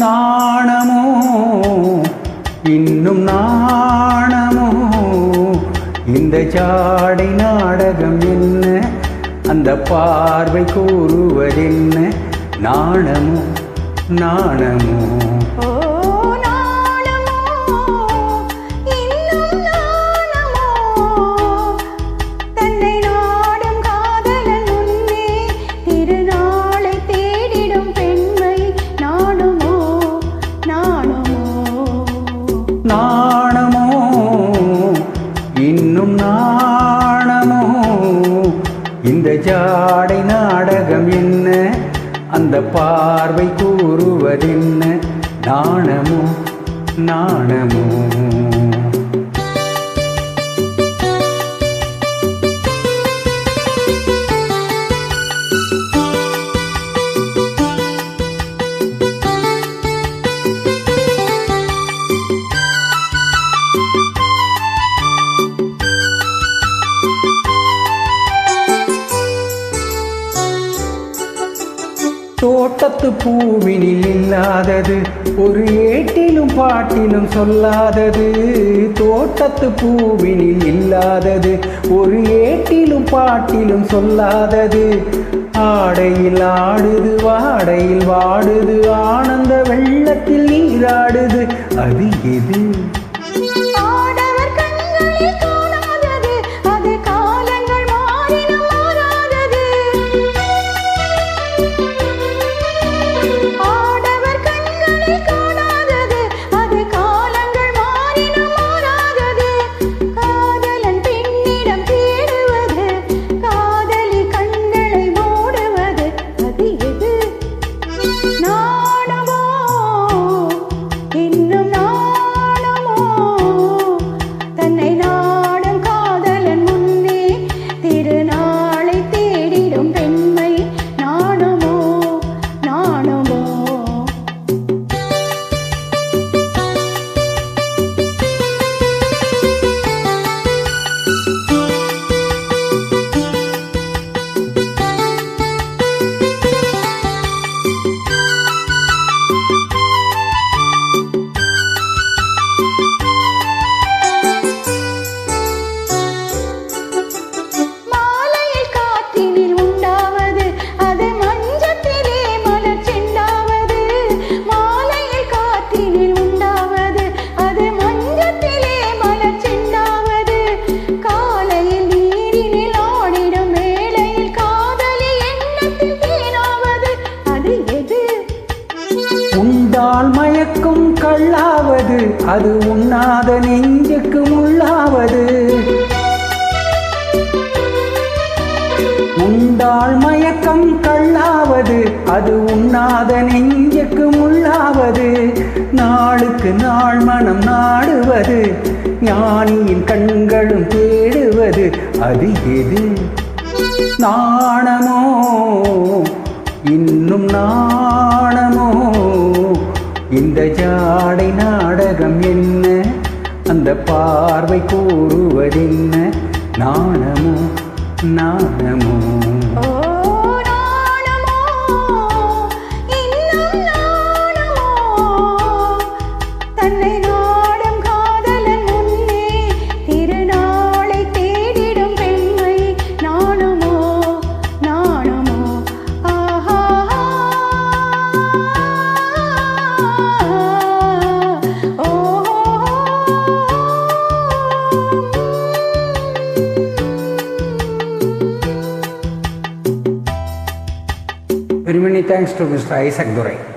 நாணமோ இன்னும் நாணமோ இந்த ஜாடை நாடகம் என்ன அந்த பார்வை கூறுவதென்ன நாணமோ நாணமோ நாணமோ இன்னும் நாணமோ இந்த ஜாடை நாடகம் என்ன அந்த பார்வை கூறுவதென்ன நாணமோ நாணமோ தோட்டத்து பூவினில் இல்லாதது ஒரு ஏட்டிலும் பாட்டிலும் சொல்லாதது தோட்டத்து பூவினில் இல்லாதது ஒரு ஏட்டிலும் பாட்டிலும் சொல்லாதது ஆடையில் ஆடுது வாடையில் வாடுது ஆனந்த வெள்ளத்தில் நீராடுது அது எது உண்டால் மயக்கும் கள்ளாவது அது உண்ணாத நெஞ்சுக்கு முள்ளாவது உண்டால் மயக்கம் கள்ளாவது அது உண்ணாத நெஞ்சுக்கு முள்ளாவது நாளுக்கு நாள் மனம் நாடுவது ஞானியின் கண்களும் தேடுவது அது எது நாணமோ இன்னும் நாணமோ இந்த ஜாடை நாடகம் என்ன அந்த பார்வை கூறுவதென்ன நாணமோ நாணமோ Very many thanks to Mr. Isaac Durai.